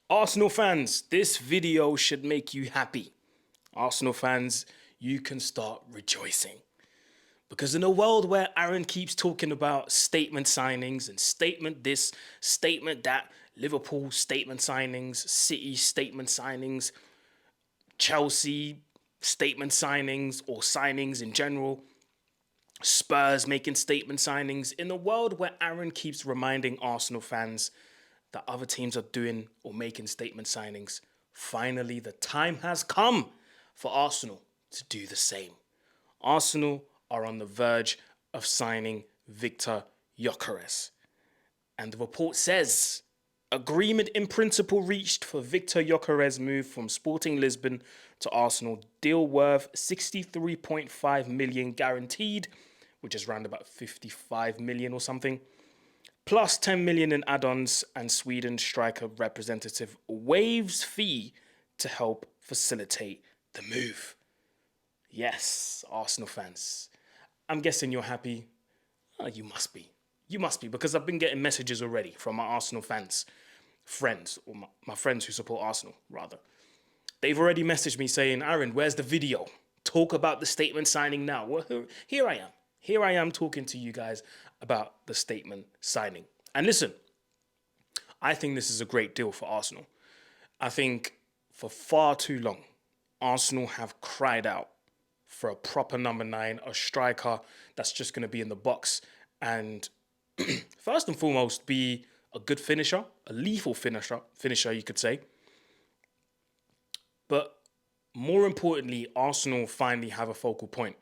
Arsenal fans, this video should make you happy. Arsenal fans, you can start rejoicing. Because in a world where Aaron keeps talking about statement signings and statement this, statement that, Liverpool statement signings, City statement signings, Chelsea statement signings, or signings in general, Spurs making statement signings, in a world where Aaron keeps reminding Arsenal fans that other teams are doing or making statement signings, finally the time has come for Arsenal to do the same. Arsenal are on the verge of signing Viktor Gyokeres. And the report says agreement in principle reached for Viktor Gyokeres' move from Sporting Lisbon to Arsenal. Deal worth 63.5 million guaranteed, which is around about 55 million or something, plus 10 million in add-ons, and Sweden striker representative waives fee to help facilitate the move. Yes, Arsenal fans. I'm guessing you're happy. Oh, you must be. You must be, because I've been getting messages already from my Arsenal friends, or my friends who support Arsenal, rather. They've already messaged me saying, Aaron, where's the video? Talk about the statement signing now. Well, here I am. Here I am talking to you guys about the statement signing. And listen, I think this is a great deal for Arsenal. I think for far too long, Arsenal have cried out for a proper number 9, a striker that's just going to be in the box and first and foremost be a good finisher, a lethal finisher you could say. But more importantly, Arsenal finally have a focal point.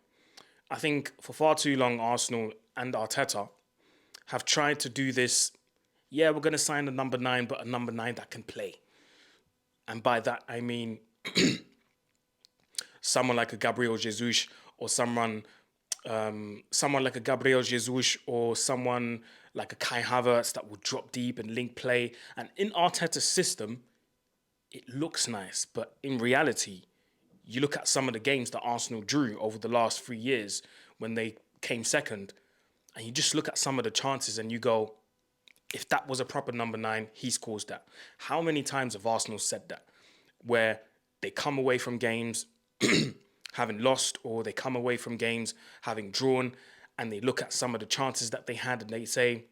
I think for far too long, Arsenal and Arteta have tried to do this. Yeah, we're going to sign a number 9, but a number 9 that can play. And by that, I mean someone like a Gabriel Jesus, or someone like a Gabriel Jesus, or someone like a Kai Havertz that will drop deep and link play. And in Arteta's system, it looks nice, but in reality, you look at some of the games that Arsenal drew over the last 3 years when they came second, and you just look at some of the chances and you go, if that was a proper number 9, he scores that. How many times have Arsenal said that? Where they come away from games having lost, or they come away from games having drawn, and they look at some of the chances that they had and they say,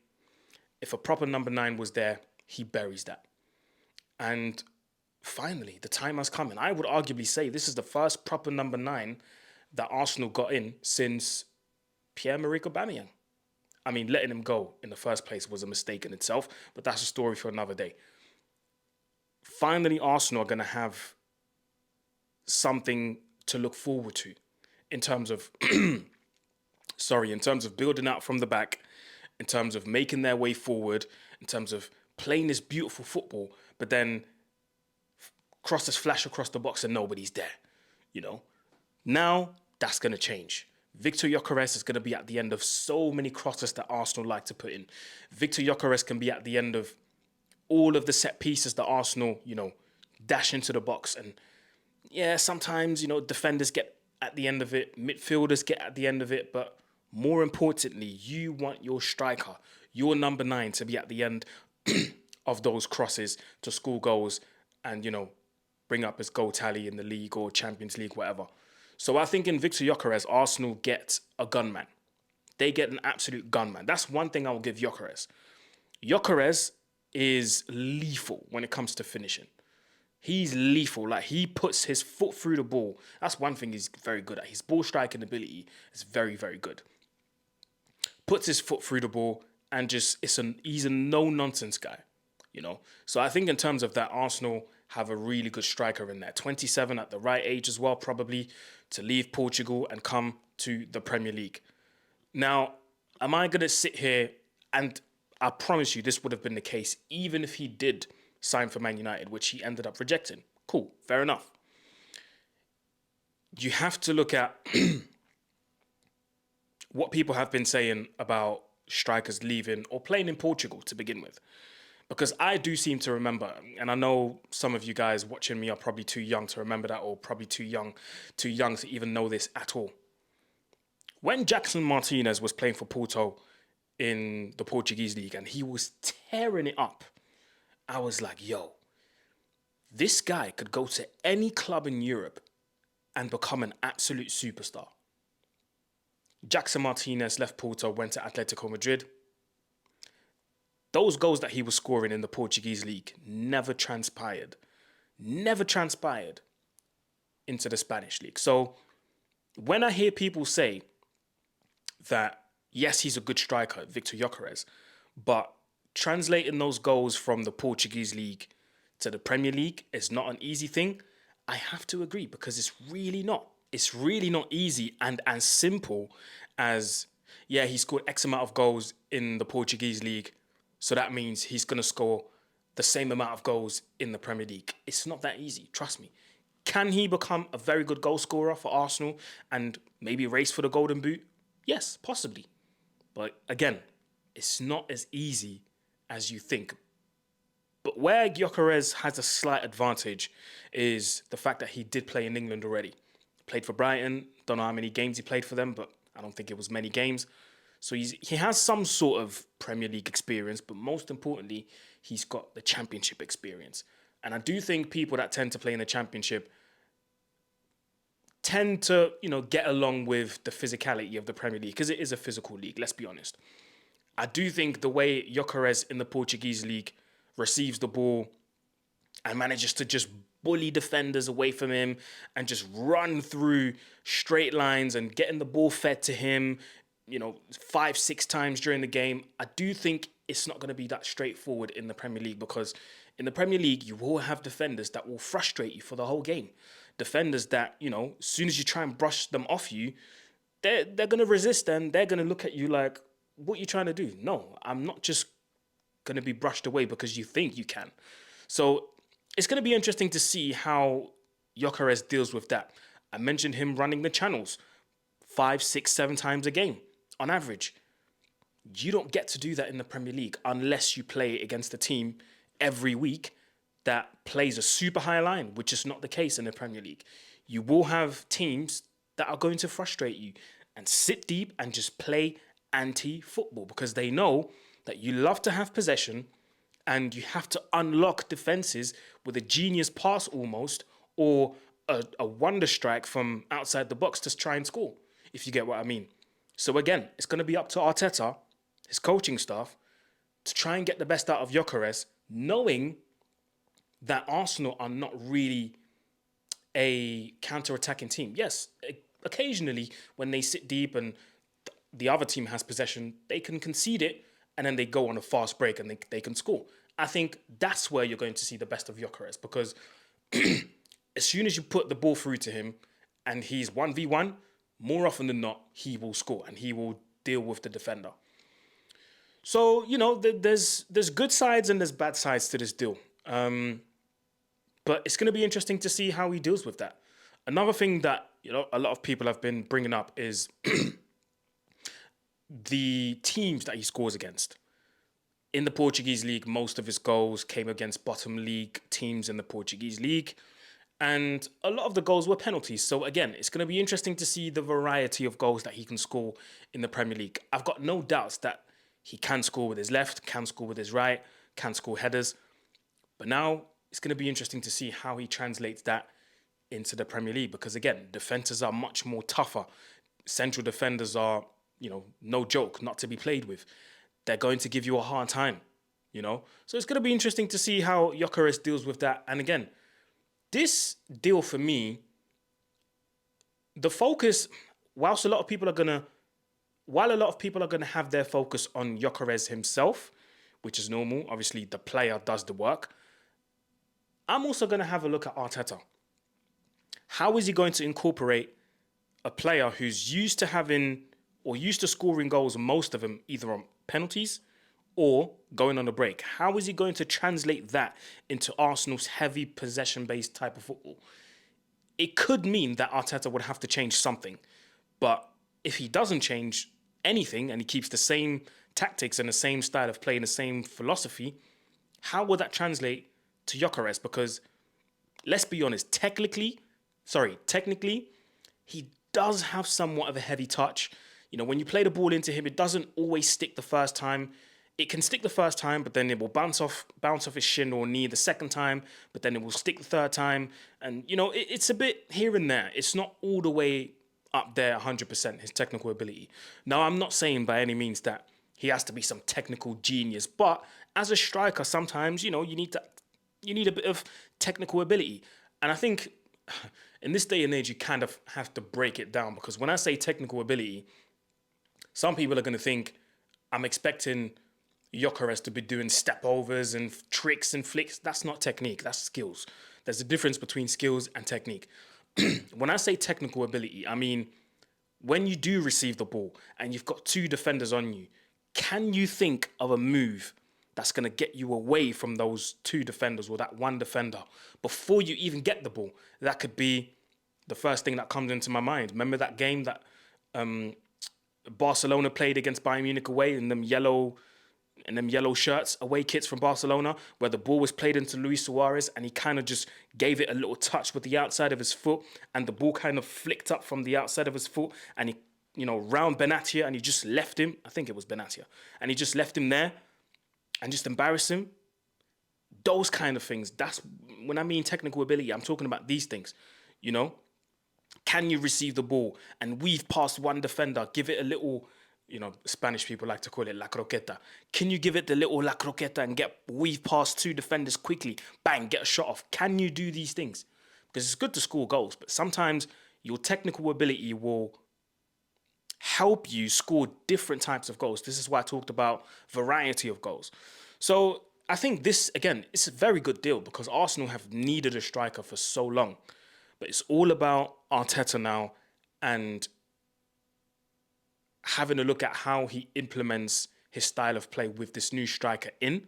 if a proper number 9 was there, he buries that. And finally, the time has come. And I would arguably say this is the first proper number 9 that Arsenal got in since Pierre-Emerick Aubameyang. I mean, letting him go in the first place was a mistake in itself, but that's a story for another day. Finally, Arsenal are going to have something to look forward to in terms of, in terms of building out from the back, in terms of making their way forward, in terms of playing this beautiful football, but then crosses flash across the box and nobody's there, you know? Now, that's going to change. Viktor Gyokeres is going to be at the end of so many crosses that Arsenal like to put in. Viktor Gyokeres can be at the end of all of the set pieces that Arsenal, dash into the box. And yeah, sometimes, defenders get at the end of it, midfielders get at the end of it, but more importantly, you want your striker, your number 9, to be at the end of those crosses to score goals and, bring up his goal tally in the league or Champions League, whatever. So I think in Viktor Gyokeres, Arsenal get a gunman. They get an absolute gunman. That's one thing I will give Gyokeres. Gyokeres is lethal when it comes to finishing. He's lethal. Like, he puts his foot through the ball. That's one thing he's very good at. His ball striking ability is very, very good. Puts his foot through the ball and he's a no-nonsense guy, So I think in terms of that, Arsenal have a really good striker in there. 27 at the right age as well, probably, to leave Portugal and come to the Premier League. Now, am I going to sit here, and I promise you this would have been the case even if he did sign for Man United, which he ended up rejecting. Cool, fair enough. You have to look at what people have been saying about strikers leaving or playing in Portugal to begin with. Because I do seem to remember, and I know some of you guys watching me are probably too young to remember that, or probably too young to even know this at all. When Jackson Martinez was playing for Porto in the Portuguese league and he was tearing it up, I was like, yo, This guy could go to any club in Europe and become an absolute superstar. Jackson Martinez, left Porto, went to Atletico Madrid. Those goals that he was scoring in the Portuguese league never transpired. Never transpired into the Spanish league. So when I hear people say that, yes, he's a good striker, Viktor Gyokeres, but translating those goals from the Portuguese league to the Premier League is not an easy thing, I have to agree, because it's really not. It's really not easy and as simple as, yeah, he scored X amount of goals in the Portuguese league, so that means he's going to score the same amount of goals in the Premier League. It's not that easy, trust me. Can he become a very good goal scorer for Arsenal and maybe race for the Golden Boot? Yes, possibly. But again, it's not as easy as you think. But where Gyokeres has a slight advantage is the fact that he did play in England already. Played for Brighton. Don't know how many games he played for them, but I don't think it was many games. So he has some sort of Premier League experience, but most importantly, he's got the Championship experience. And I do think people that tend to play in the Championship tend to, get along with the physicality of the Premier League, because it is a physical league, let's be honest. I do think the way Gyokeres in the Portuguese league receives the ball and manages to just bully defenders away from him and just run through straight lines and getting the ball fed to him, 5-6 times during the game. I do think it's not going to be that straightforward in the Premier League, because in the Premier League, you will have defenders that will frustrate you for the whole game. Defenders that, as soon as you try and brush them off you, they're going to resist and they're going to look at you like, what are you trying to do? No, I'm not just going to be brushed away because you think you can. So it's going to be interesting to see how Gyokeres deals with that. I mentioned him running the channels 5, 6, 7 times a game on average. You don't get to do that in the Premier League unless you play against a team every week that plays a super high line, which is not the case in the Premier League. You will have teams that are going to frustrate you and sit deep and just play anti-football, because they know that you love to have possession and you have to unlock defenses with a genius pass almost, or a wonder strike from outside the box to try and score, if you get what I mean. So again, it's going to be up to Arteta, his coaching staff, to try and get the best out of Gyokeres, knowing that Arsenal are not really a counter-attacking team. Yes, occasionally when they sit deep and the other team has possession, they can concede it and then they go on a fast break and they can score. I think that's where you're going to see the best of Gyokeres, because as soon as you put the ball through to him and he's 1v1, more often than not, he will score and he will deal with the defender. So, there's good sides and there's bad sides to this deal. But it's going to be interesting to see how he deals with that. Another thing that, a lot of people have been bringing up is the teams that he scores against. In the Portuguese league, most of his goals came against bottom league teams in the Portuguese league. And a lot of the goals were penalties. So again, it's going to be interesting to see the variety of goals that he can score in the Premier League. I've got no doubts that he can score with his left, can score with his right, can score headers. But now it's going to be interesting to see how he translates that into the Premier League, because again, defenders are much more tougher. Central defenders are, no joke, not to be played with. They're going to give you a hard time, So it's going to be interesting to see how Gyokeres deals with that. And again, this deal for me, the focus, while a lot of people are going to have their focus on Gyokeres himself, which is normal. Obviously, the player does the work. I'm also going to have a look at Arteta. How is he going to incorporate a player who's used to scoring goals, most of them either on penalties or going on a break? How is he going to translate that into Arsenal's heavy possession-based type of football? It could mean that Arteta would have to change something. But if he doesn't change anything and he keeps the same tactics and the same style of play and the same philosophy, how will that translate to Gyokeres? Because let's be honest, technically, he does have somewhat of a heavy touch. When you play the ball into him, it doesn't always stick the first time. it can stick the first time, but then it will bounce off his shin or knee the second time, but then it will stick the third time. And it's a bit here and there. It's not all the way up there 100%, his technical ability. Now, I'm not saying by any means that he has to be some technical genius, but as a striker, sometimes, you need a bit of technical ability. And I think in this day and age, you kind of have to break it down, because when I say technical ability, some people are going to think I'm expecting Gyokeres to be doing step overs and tricks and flicks. That's not technique, that's skills. There's a difference between skills and technique. When I say technical ability, I mean, when you do receive the ball and you've got two defenders on you, can you think of a move that's going to get you away from those two defenders or that one defender before you even get the ball? That could be the first thing that comes into my mind. Remember that game that Barcelona played against Bayern Munich away in them yellow shirts, away kits from Barcelona, where the ball was played into Luis Suarez and he kind of just gave it a little touch with the outside of his foot, and the ball kind of flicked up from the outside of his foot, and he, round Benatia, and he just left him. I think it was Benatia. And he just left him there and just embarrassed him. Those kind of things. That's when I mean technical ability. I'm talking about these things, Can you receive the ball and weave past one defender, give it a little, Spanish people like to call it la croqueta. Can you give it the little la croqueta and weave past two defenders quickly, bang, get a shot off? Can you do these things? Because it's good to score goals, but sometimes your technical ability will help you score different types of goals. This is why I talked about variety of goals. So I think this, again, it's a very good deal because Arsenal have needed a striker for so long. But it's all about Arteta now and having a look at how he implements his style of play with this new striker in,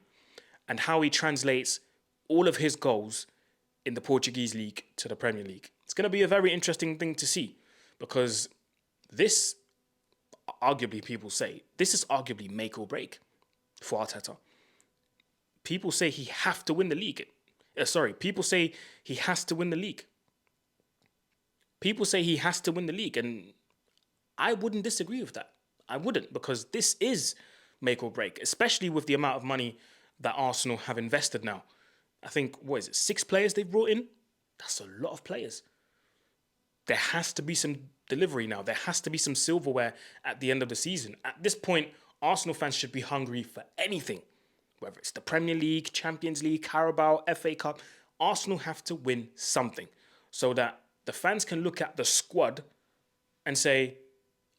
and how he translates all of his goals in the Portuguese league to the Premier League. It's going to be a very interesting thing to see, because this, arguably, people say, this is arguably make or break for Arteta. People say he has to win the league. People say he has to win the league. People say he has to win the league, and I wouldn't disagree with that. I wouldn't, because this is make or break, especially with the amount of money that Arsenal have invested now. I think, 6 players they've brought in? That's a lot of players. There has to be some delivery now. There has to be some silverware at the end of the season. At this point, Arsenal fans should be hungry for anything, whether it's the Premier League, Champions League, Carabao, FA Cup. Arsenal have to win something so that the fans can look at the squad and say,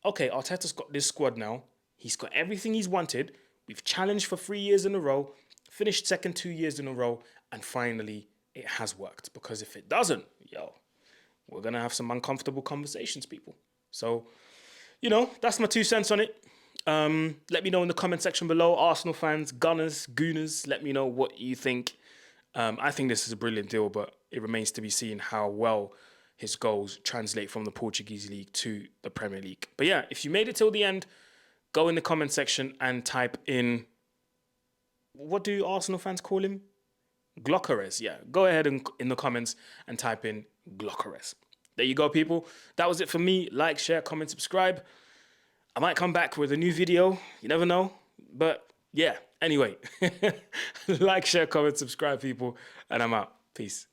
okay, Arteta's got this squad now. He's got everything he's wanted. We've challenged for 3 years in a row, finished second 2 years in a row, and finally it has worked. Because if it doesn't, we're going to have some uncomfortable conversations, people. So, that's my 2 cents on it. Let me know in the comment section below, Arsenal fans, Gunners, Gooners, let me know what you think. I think this is a brilliant deal, but it remains to be seen how well his goals translate from the Portuguese league to the Premier League. But yeah, if you made it till the end, go in the comment section and type in, what do Arsenal fans call him? Gyokeres. Yeah, go ahead and in the comments and type in Gyokeres. There you go, people. That was it for me. Like, share, comment, subscribe. I might come back with a new video. You never know. But yeah, anyway. Like, share, comment, subscribe, people. And I'm out. Peace.